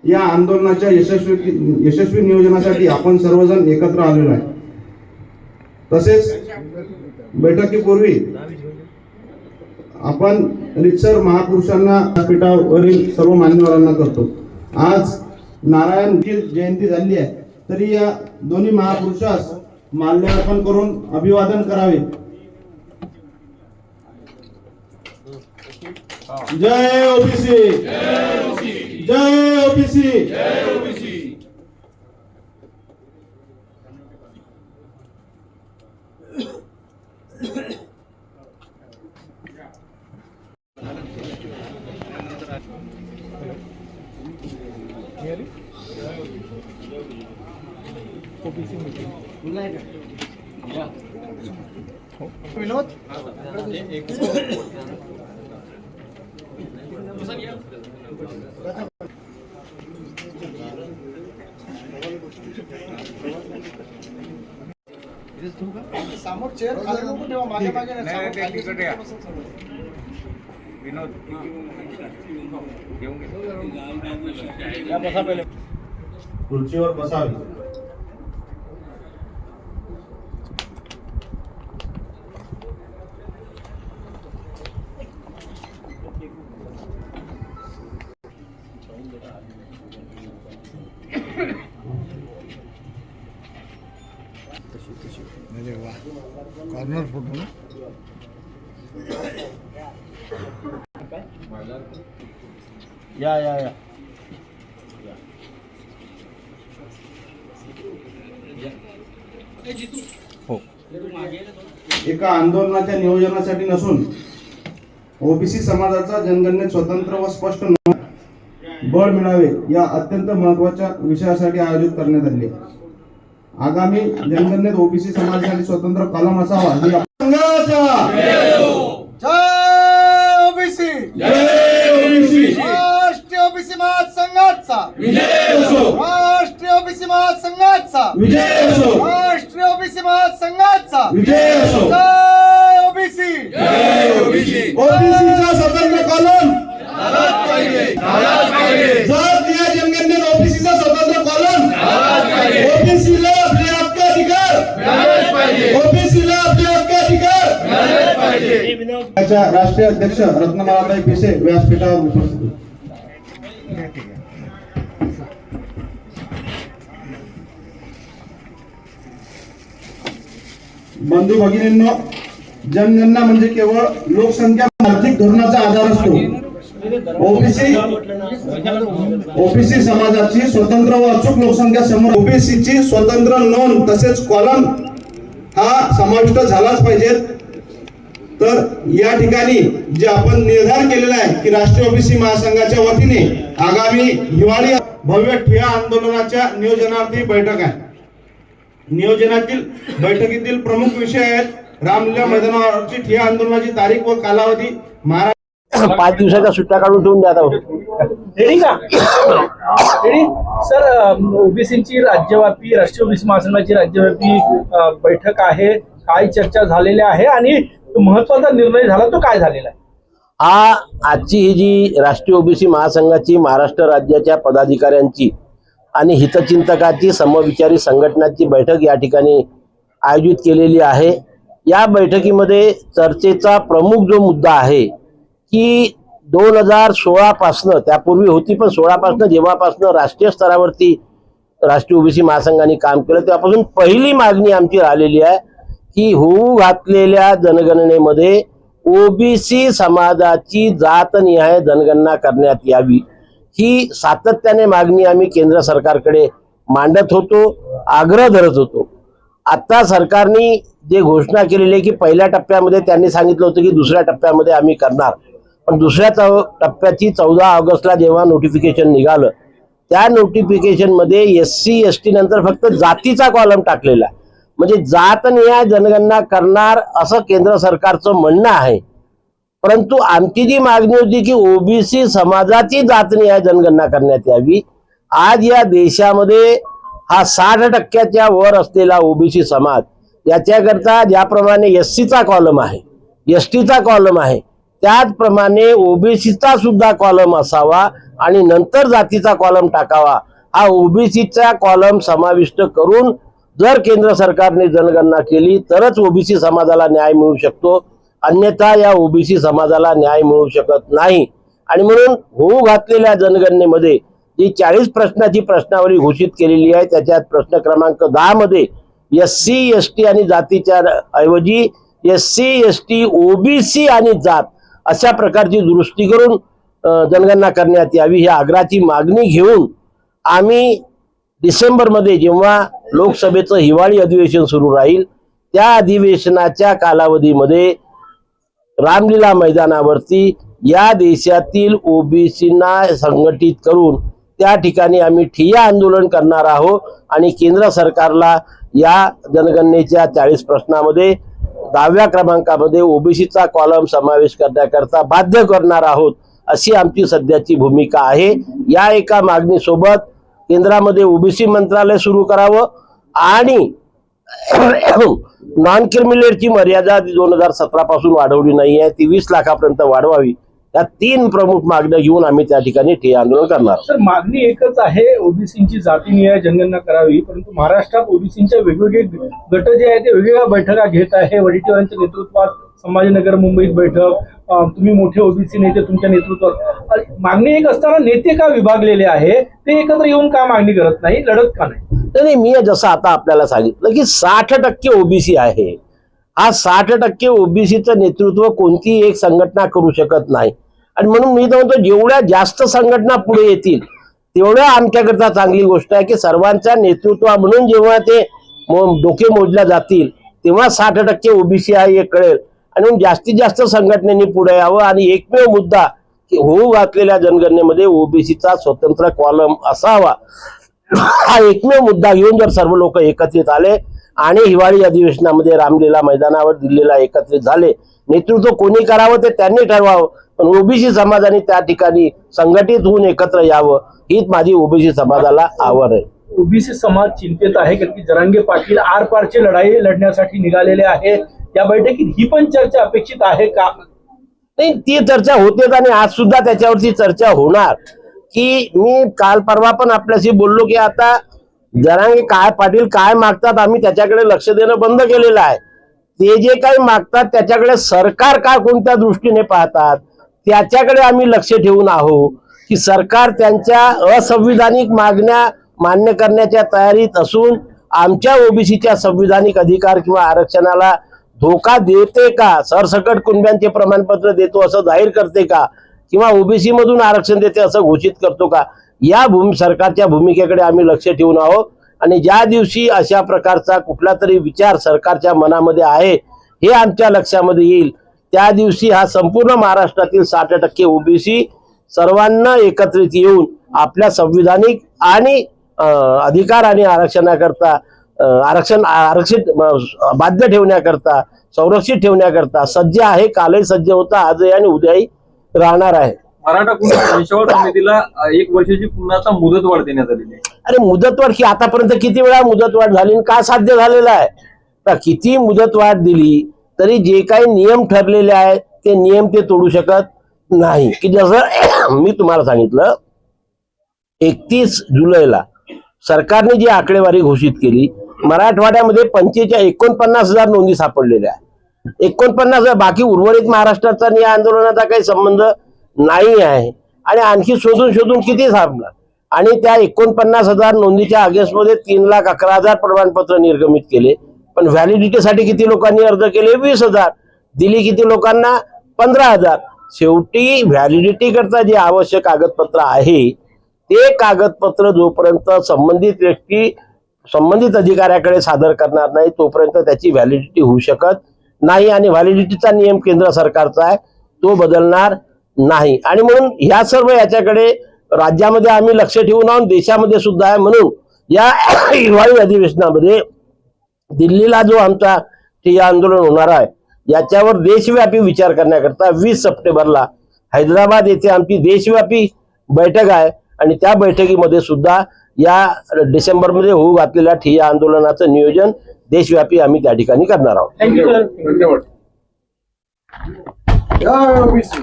या आंदोलनाच्या यशस्वी नियोजनासाठी आपण सर्वजण एकत्र आलेलो आहे। तसेच बैठकीपूर्वी आपण रितसर महापुरुषांना व्यासपीठावरील सर्व मान्यवरांना करतो। आज नारायणची जयंती झाली आहे, तरी या दोन्ही महापुरुषास माल्यार्पण करून अभिवादन करावे। जय ओबीसी, जय ओबीसी। विनोद समोर चेअर खाली नको ठेवा, माझ्या मागे विनोद बसा, पहिले खुर्चीवर बसावे। अरे वाह, कॉर्नर फोटो ना। या हो, एका आंदोलनाच्या नियोजनासाठी नसून ओबीसी समाजाचा जनगणनेत स्वतंत्र व स्पष्ट बळ मिळावे या अत्यंत महत्त्वाच्या विषयासाठी आयोजित करण्यात आले। आगामी जनगणनेत ओबीसी समाजासाठी स्वतंत्र कॉलम असावा ही जय ओबीसी, जय ओबीसी, राष्ट्रीय ओबीसी महासंघाचा विजय असो, राष्ट्रीय ओबीसी महासंघाचा विजय असो, राष्ट्रीय ओबीसी महासंघाचा विजय असो। जय ओबीसी, जय ओबीसी। ओबीसीचा स्वतंत्र कॉलम झालाच पाहिजे, जर या जनगणनेत ओबीसीचा स्वतंत्र कॉलम ओबीसीला आपले हक्क अधिकार ओबीसीला आपले हक्क अधिकार राष्ट्रीय अध्यक्ष रत्नमालाताई पिसे व्यासपीठावर उपस्थित। बंधू भगिनींनो, जनगणना म्हणजे केवळ लोकसंख्या आर्थिक धोरणाचा आधार असतो। ओबीसी समाजाची स्वतंत्र व अचूक लोकसंख्या समोर ओबीसीची स्वतंत्र नोंद तसेच कॉलम हा समाविष्ट झालाच पाहिजे। तर या ठिकाणी जे आपण निर्धार केलेला आहे की राष्ट्रीय ओबीसी महासंघाच्या वतीने आगामी हिवाळी भव्य ठिय्या आंदोलनाच्या नियोजनार्थी बैठक आहे। नियोजनातील बैठकीतील प्रमुख विषय आहेत रामलीला मैदानावरची ठिय्या आंदोलनाची तारीख व कालावधी, 5 दिवसाच्या सुट्ट्या काढून ठेवून द्या। रेडी का? रेडी सर, ओबीसीची राज्यव्यापी राष्ट्रीय ओबीसी महासंघाची राज्यव्यापी बैठक आहे। काय चर्चा झालेल्या आहे आणि महत्वाचा निर्णय झाला तो काय झालेला आहे? आजची ही जी राष्ट्रीय ओबीसी महासंघाची महाराष्ट्र राज्याच्या पदाधिकाऱ्यांची आणि हितचिंतकाची समविचारी संघटनाची बैठक या ठिकाणी आयोजित केलेली आहे। या बैठकीमध्ये चर्चेचा प्रमुख जो मुद्दा आहे की 2016 पासून, त्यापूर्वी होती पण 16 पासून जेव्हापासून राष्ट्रीय स्तरावरती राष्ट्रीय ओबीसी महासंघाने काम केलं तेव्हापासून पहिली मागणी आमची राहिलेली आहे की होऊ घातलेल्या जनगणनेमध्ये ओबीसी समाजाची जातनिहाय जनगणना करण्यात यावी। ही सातत्याने मागणी आम्ही केंद्र सरकारकडे मांडत होतो, आग्रह धरत होतो। आता सरकारने जे घोषणा केलेली आहे की पहिल्या टप्प्यामध्ये त्यांनी सांगितलं होतं की दुसऱ्या टप्प्यामध्ये आम्ही करणार, पण दुसऱ्या टप्प्याची 14 ऑगस्टला जेव्हा नोटिफिकेशन निघालं त्या नोटिफिकेशन मध्ये SC ST नंतर फक्त जातीचा कॉलम टाकलेला, म्हणजे जातनिहाय जनगणना करणार असं केंद्र सरकारचं म्हणणं आहे। परंतु आमची जी मागणी होती की ओबीसी समाजाची जातनिहाय जनगणना करण्यात यावी, आज या देशामध्ये हा 60% वर असलेला ओबीसी समाज याच्याकरता ज्याप्रमाणे SCचा कॉलम आहे, STचा कॉलम आहे, त्याचप्रमाणे ओबीसीचा सुद्धा कॉलम असावा आणि नंतर जातीचा कॉलम टाकावा. हा ओबीसीचा कॉलम समाविष्ट करून जर केंद्र सरकारने जनगणना केली तरच ओबीसी समाजाला न्याय मिळू शकतो, अन्यथा या ओबीसी समाजाला न्याय मिळू शकत नाही. आणि म्हणून होऊ घातलेल्या जनगणनेमध्ये जी 40 प्रश्नाची प्रश्नावली घोषित केलेली आहे त्याच्यात प्रश्न क्रमांक 10 मध्ये SC ST आणि जातीच्या ऐवजी SC ST OBC आणि जात अशा प्रकारची दुरुस्ती करून जनगणना करण्यात यावी ही आग्रहाची मागणी घेऊन आम्ही डिसेंबरमध्ये जेव्हा लोकसभेचं हिवाळी अधिवेशन सुरू राहील त्या अधिवेशनाच्या कालावधीमध्ये रामलीला मैदानावरती या देशातील ओबीसींना संघटित करून त्या ठिकाणी आम्ही ठिय्या आंदोलन करणार आहोत आणि केंद्र सरकारला या जनगणनेच्या 40 प्रश्नामध्ये 10व्या क्रमांकामध्ये ओबीसीचा कॉलम समावेश करण्याकरता बाध्य करणार आहोत अशी आमची सध्याची भूमिका आहे. या एका मागणीसोबत केंद्रामध्ये ओबीसी मंत्रालय सुरू करावं आणि नॉन क्रिमिलेटची मर्यादा 2017 पासून वाढवली नाही आहे, ती 20 लाखापर्यंत वाढवावी. या 3 प्रमुख मागण्या घेऊन आम्ही त्या ठिकाणी ठिय्या आंदोलन करणार. सर, मागणी एकच आहे, ओबीसींची जातीनिहाय जनगणना करावी, परंतु महाराष्ट्रात ओबीसींच्या वेगवेगळे गट जे आहेत ते वेगवेगळ्या बैठका घेत आहे. वडेट्टीवारांच्या नेतृत्वात संभाजीनगर मुंबईत बैठक, तुम्ही मोठे ओबीसी नेते तुमच्या नेतृत्वात. मागणी एक असताना नेते का विभागलेले आहे, ते एकत्र येऊन का मागणी करत नाही, लढत का नाही? नाही, मी जसं आता आपल्याला सांगितलं की 60% ओबीसी आहे. हा 60% ओबीसीचं नेतृत्व कोणती एक संघटना करू शकत नाही. आणि म्हणून मी तर म्हणतो जेवढ्या जास्त संघटना पुढे येतील तेवढ्या आमच्याकरता चांगली गोष्ट आहे की सर्वांच्या नेतृत्वा म्हणून जेव्हा ते डोके मोजल्या जातील तेव्हा 60% ओबीसी आहे हे कळेल. आणि म्हणून जास्तीत जास्त संघटनेने पुढे यावं आणि एकमेव मुद्दा की होऊ घातलेल्या जनगणनेमध्ये ओबीसीचा स्वतंत्र कॉलम असावा हा एकमेव मुद्दा घेऊन जर सर्व लोक एकत्रित आले आणि हिवाळी अधिवेशनामध्ये रामलीला मैदानावर दिल्लीला एकत्रित झाले, नेतृत्व कोणी करावं ते त्यांनी ठरवावं, पण ओबीसी समाजाने त्या ठिकाणी संघटित होऊन एकत्र यावं हीच माझी ओबीसी समाजाला आवड आहे. ओबीसी समाज चिंतेत आहे कारण की जरांगे पाटील आरपारची लढाई लढण्यासाठी निघालेले आहे. या बैठकीत ही पण चर्चा अपेक्षित आहे का? नाही, ती चर्चा होतेच आणि आज सुद्धा त्याच्यावरती चर्चा होणार. की मी काल परवा पण आपल्याशी बोललो की आता जरांगे पाटील काय मागतात आम्ही त्याच्याकडे लक्ष देणं बंद केलेलं आहे. ते जे काही मागतात त्याच्याकडे सरकार का कोणत्या दृष्टीने पाहतात त्याच्याकडे आम्ही लक्ष ठेवून आहोत की सरकार त्यांच्या असंविधानिक मागण्या मान्य करण्याच्या तयारीत असून आमच्या ओबीसीच्या संविधानिक अधिकार किंवा आरक्षणाला धोका देते का, सरसकट कुणब्यांचे प्रमाणपत्र देतो असं जाहीर करते का, किंवा ओबीसी मधून आरक्षण देते असं घोषित करतो का, या सरकारच्या भूमिकेकडे आम्ही लक्ष ठेवून आहोत. आणि ज्या दिवशी अशा प्रकारचा कुठला तरी विचार सरकारच्या मनामध्ये आहे हे आमच्या लक्षामध्ये येईल त्या दिवशी हा संपूर्ण महाराष्ट्रातील 60% ओबीसी सर्वांना एकत्रित येऊन आपल्या संविधानिक आणि अधिकार आणि आरक्षणाकरता आरक्षित बाध्य ठेवण्याकरता संरक्षित ठेवण्याकरता सज्ज आहे. कालही सज्ज होता, आजही आणि उद्याही राहणार आहे. मराठा वंशावळ समितीला 1 वर्षाची पुन्हा मुदतवाढ देण्यात आलेली आहे. अरे मुदतवाढ की आतापर्यंत किती वेळा मुदतवाढ झाली आणि काय साध्य झालेलं आहे? तर किती मुदतवाढ दिली तरी जे काही नियम ठरलेले आहेत ते नियम ते तोडू शकत नाही. की जसं मी तुम्हाला सांगितलं 31 जुलैला सरकारने जी आकडेवारी घोषित केली मराठवाड्यामध्ये 49,000 नोंदी सापडलेल्या आहेत. 49,000 बाकी उर्वरित महाराष्ट्राचा आणि या आंदोलनाचा काही संबंध नाही आहे. आणि आणखी शोधून किती सापडणार. आणि त्या 49,000 नोंदीच्या अगेन्स्टमध्ये 3,11,000 प्रमाणपत्र निर्गमित केले. पण व्हॅलिडिटीसाठी किती लोकांनी अर्ज केले? 20,000. दिली किती लोकांना? 15,000. शेवटी व्हॅलिडिटी करता जे आवश्यक कागदपत्र आहे ते कागदपत्र जोपर्यंत संबंधित व्यक्ती संबंधित अधिकाऱ्याकडे सादर करणार नाही तोपर्यंत त्याची व्हॅलिडिटी होऊ शकत नाही. आणि व्हॅलिडिटीचा नियम केंद्र सरकारचा आहे, तो बदलणार नाही. आणि म्हणून ह्या सर्व याच्याकडे राज्यामध्ये आम्ही लक्ष ठेवून आहोत, देशामध्ये सुद्धा आहे. म्हणून या हिवाळी अधिवेशनामध्ये दिल्लीला जो आमचा ठिय्या आंदोलन होणार आहे याच्यावर देशव्यापी विचार करण्याकरता 20 सप्टेंबरला हैदराबाद येथे आमची देशव्यापी बैठक आहे. आणि त्या बैठकीमध्ये सुद्धा या डिसेंबरमध्ये होऊ घातलेल्या ठिय्या आंदोलनाचं नियोजन देशव्यापी आम्ही त्या ठिकाणी करणार आहोत. थँक्यू. धन्यवाद. जय ओबीसी